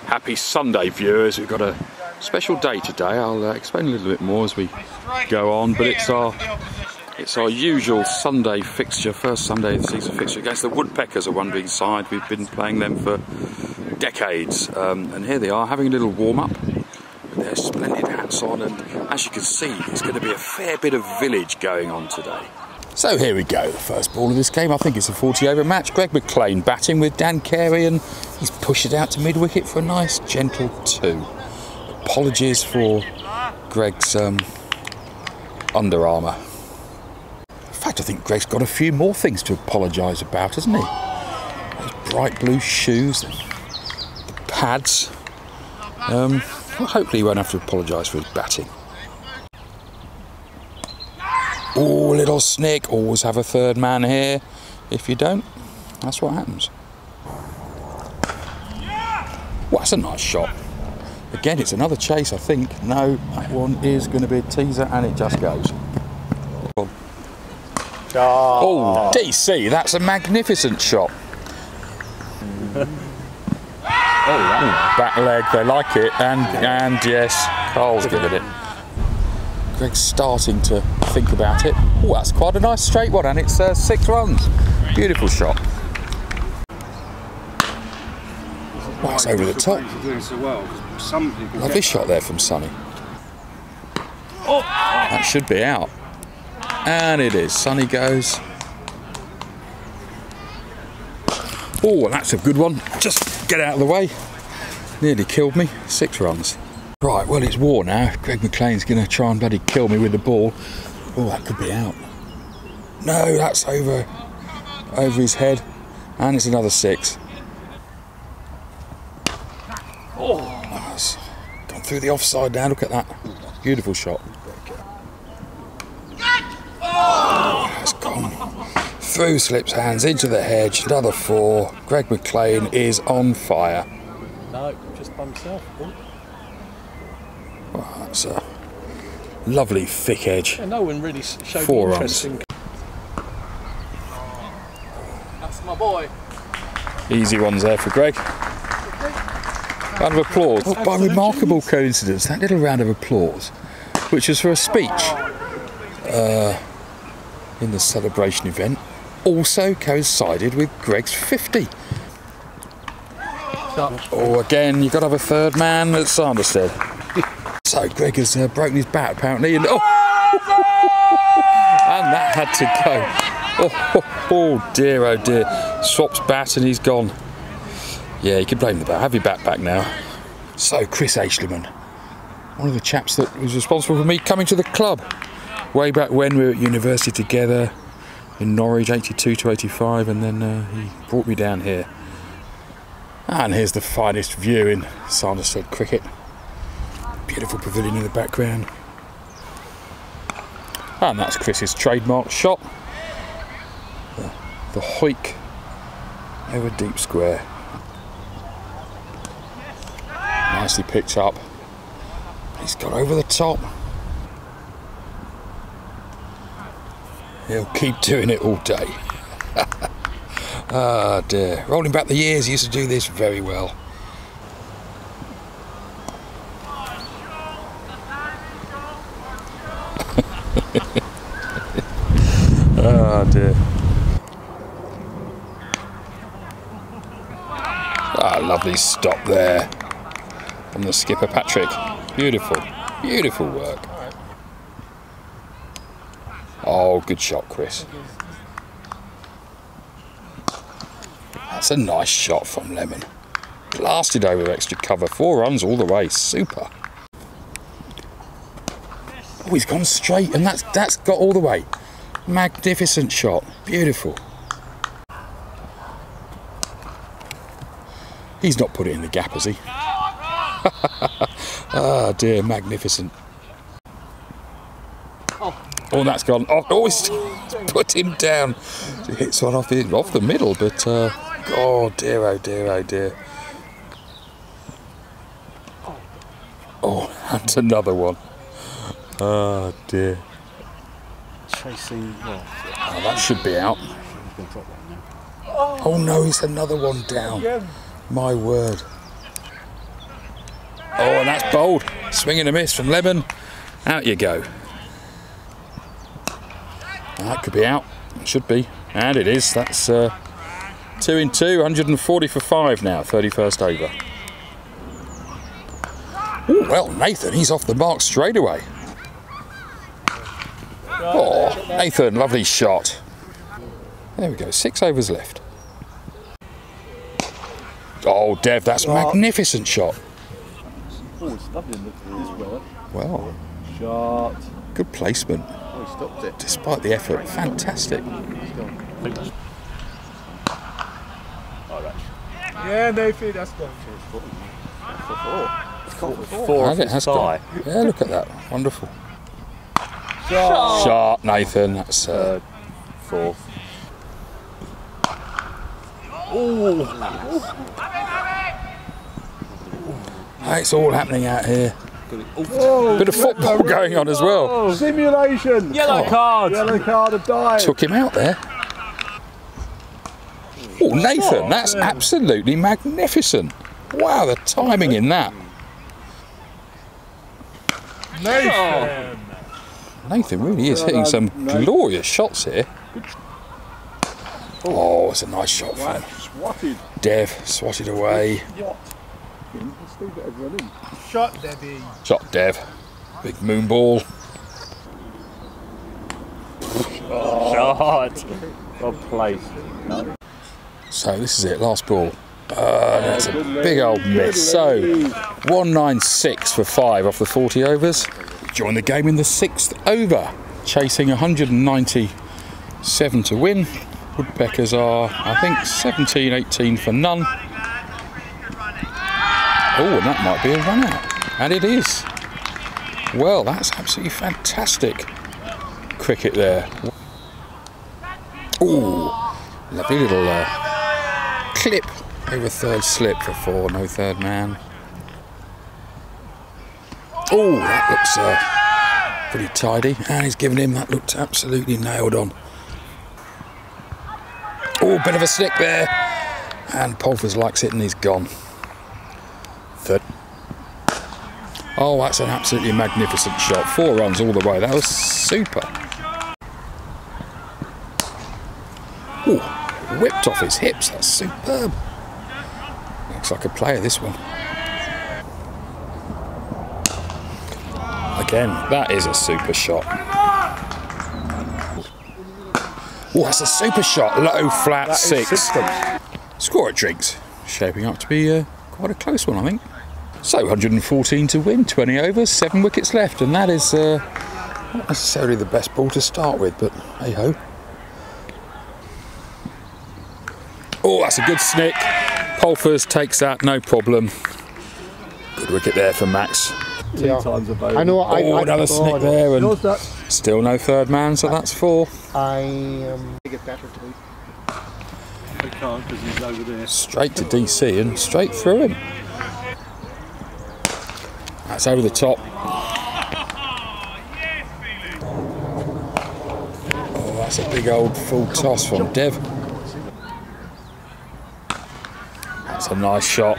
Happy Sunday, viewers. We've got a special day today. I'll explain a little bit more as we go on, but it's our usual Sunday fixture, first Sunday of the season fixture against the Woodpeckers, a wandering side. We've been playing them for decades, and here they are having a little warm-up with their splendid hats on, and as you can see, there's going to be a fair bit of village going on today. So here we go, the first ball of this game. I think it's a 40-over match. Greg McLean batting with Dan CAREY, and he's pushed it out to mid-wicket for a nice, gentle 2. Apologies for Greg's Under Armour. In fact, I think Greg's got a few more things to apologise about, hasn't he? Those bright blue shoes, the pads. Well, hopefully he won't have to apologise for his batting. Oh, little snick. Always have a third man here. If you don't, that's what happens. Well, that's a nice shot. Again, it's another chase, I think. No, that one is going to be a teaser, and it just goes. Oh, DC, that's a magnificent shot. Back leg, they like it, and yes, Carl's giving it. Greg's starting to think about it. Oh, that's quite a nice straight one, and it's 6 runs. Beautiful shot. Well, it's over the top. Lovely shot there from Sonny. That should be out. And it is. Sonny goes. Oh, that's a good one. Just get out of the way. Nearly killed me. 6 runs. Right, well, it's war now. Greg McLean's going to try and bloody kill me with the ball. Oh, that could be out. No, that's over his head. And it's another 6. Oh, that's gone through the offside now. Look at that. Beautiful shot. Oh, that's gone. Through slips hands, into the hedge. Another 4. Greg McLean is on fire. No, just by himself. Oh, that's a lovely thick edge. Yeah, no one really showed 4 interest in. That's my boy. Easy ones there for Greg. Round of applause. Oh, by remarkable coincidence, that little round of applause, which was for a speech in the celebration event, also coincided with Greg's 50. Oh, again, you've got to have a third man at Sanderstead. So Greg has broken his bat apparently, and and that had to go. Oh dear, oh dear. Swaps bat and he's gone. Yeah, you can blame the bat. Have your bat back now. So Chris AESCHLIMANN, one of the chaps that was responsible for me coming to the club way back when we were at university together in Norwich, 82 to 85, and then he brought me down here. And here's the finest view in Sanderstead cricket. Beautiful pavilion in the background. And that's Chris's trademark shot. The hoik over deep square. Nicely picked up. He's got over the top. He'll keep doing it all day. Ah dear. Rolling back the years, he used to do this very well. Oh dear. Ah, lovely stop there from the skipper Patrick. Beautiful, beautiful work. Oh, good shot, Chris. That's a nice shot from Lemon. Blasted over extra cover. 4 runs all the way. Super. Oh, he's gone straight, and that's got all the way. Magnificent shot. Beautiful. He's not put it in the gap, has he? Ah dear, magnificent. Oh, that's gone. Oh, he's put him down. He hits one off the middle, but oh dear, oh dear, oh dear. Oh, and another one. Oh dear. Chasing what? Oh, that should be out. Oh no, it's another one down. My word. Oh, and that's bowled. Swing and a miss from Lemon. Out you go. That could be out. It should be. And it is. That's 2 in 2. 140 for 5 now. 31st over. Ooh, well, Nathan, he's off the mark straight away. Oh, Nathan, lovely shot. There we go. 6 overs left. Oh, Dev, that's a magnificent shot. Oh, it's lovely this work. Well, Shot. good placement. Oh, he stopped it. Despite the effort, fantastic. Yeah, Nathan, that's gone. Four. It has gone. Yeah, look at that. Wonderful. Shot, Nathan. That's 4th. It's all happening out here. Bit of football going on as well. Simulation. Yellow card. Yellow card of dive. Took him out there. Oh, Nathan, that's absolutely magnificent. Wow, the timing in that. Nathan. Nathan really is hitting some glorious shots here. Oh, it's a nice shot from Swatted. Dev. Swatted away. Shot, Debbie. Shot, Dev. Big moon ball. Shot. Well placed. So this is it, last ball. That's a big old miss. So 196 for 5 off the 40 overs. Join the game in the 6th over, chasing 197 to win. Woodpeckers are, I think, 17-18 for none. Oh, and that might be a run out. And it is. Well, that's absolutely fantastic cricket there. Oh, lovely little clip over 3rd slip for 4, no 3rd man. Oh, that looks pretty tidy. And he's given him, that looked absolutely nailed on. Oh, bit of a snick there. And Polfers likes it and he's gone. 3rd. Oh, that's an absolutely magnificent shot. 4 runs all the way. That was super. Oh, whipped off his hips. That's superb. Looks like a player, this one. Again, that is a super shot. Oh, that's a super shot. Low, flat, 6. Score at Drinks. Shaping up to be quite a close one, I think. So 114 to win, 20 overs, 7 wickets left, and that is not necessarily the best ball to start with, but hey ho. Oh, that's a good snick. Polfers takes that, no problem. Good wicket there for Max. Two times a boat. I know. Another snick there, and still no 3rd man, so that's 4. Get better too. He can't because he's over there. Straight to DC and straight through him. That's over the top. Oh, that's a big old full toss from Dev. That's a nice shot.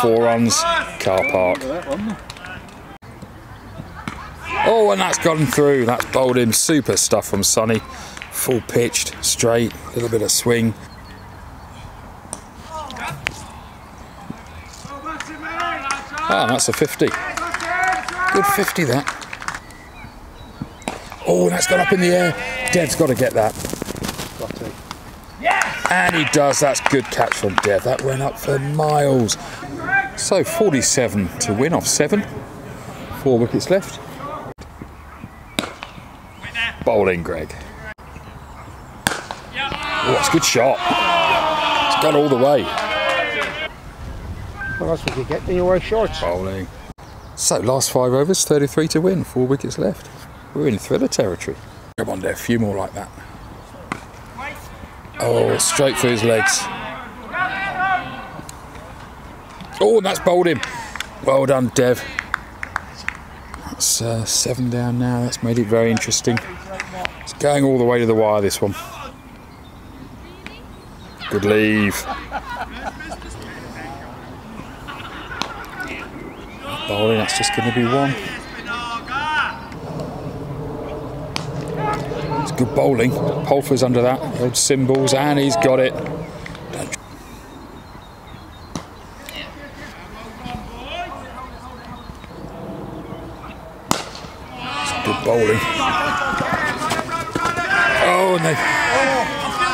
4 runs, car park. Oh, and that's gone through. That's bowled him. Super stuff from Sonny. Full pitched, straight, a little bit of swing. Ah, that's a 50. Good 50 that. Oh, that's gone up in the air. Dev's got to get that. And he does. That's good catch from Dev. That went up for miles. So 47 to win off 7. 4 wickets left. Bowling, Greg. Oh, that's a good shot. It's gone all the way. What else would you get when you wear shorts? Bowling. So, last 5 overs, 33 to win, 4 wickets left. We're in thriller territory. Come on, Dev, a few more like that. Oh, straight through his legs. Oh, and that's bowled him. Well done, Dev. That's 7 down now. That's made it very interesting. It's going all the way to the wire, this one. Good leave. bowling, that's just going to be one. It's good bowling. Pulfer's under that, old cymbals, and he's got it. It's good bowling. Oh, and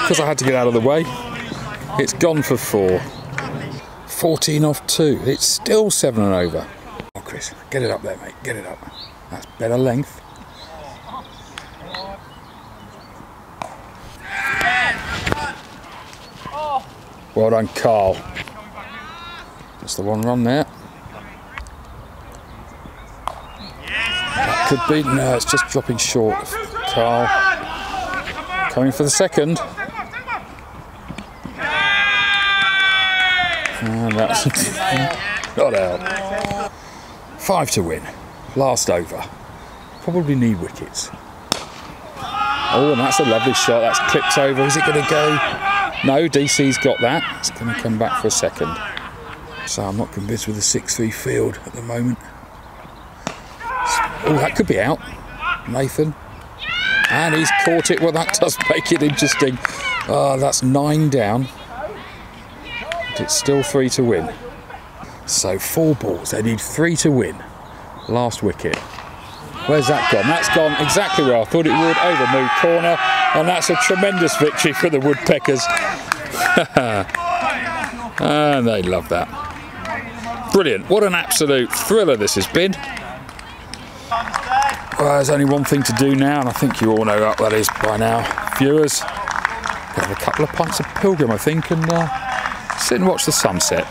because I had to get out of the way, it's gone for 4. 14 off 2. It's still 7 and over. Oh, Chris, get it up there, mate. Get it up. That's better length. Well done, Carl. That's the one run there. That could be. No, it's just dropping short. Carl coming for the second. And that's not out. 5 to win. Last over. Probably need wickets. Oh, and that's a lovely shot. That's clipped over. Is it going to go? No, DC's got that. It's going to come back for a second. So I'm not convinced with the 6-3 field at the moment. Oh, that could be out. Nathan. And he's caught it. Well, that does make it interesting. Oh, that's 9 down. But it's still 3 to win. So 4 balls. They need 3 to win. Last wicket. Where's that gone? That's gone exactly where I thought it would. Over move corner. And that's a tremendous victory for the Woodpeckers. And they love that. Brilliant. What an absolute thriller this has been. Well, there's only one thing to do now, and I think you all know what that is by now. Viewers, have a couple of pints of Pilgrim, I think, and sit and watch the sunset.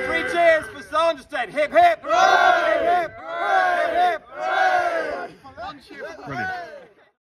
3 cheers for Sanderstead. Hip hip! Hip hip! Hip hip! Brilliant.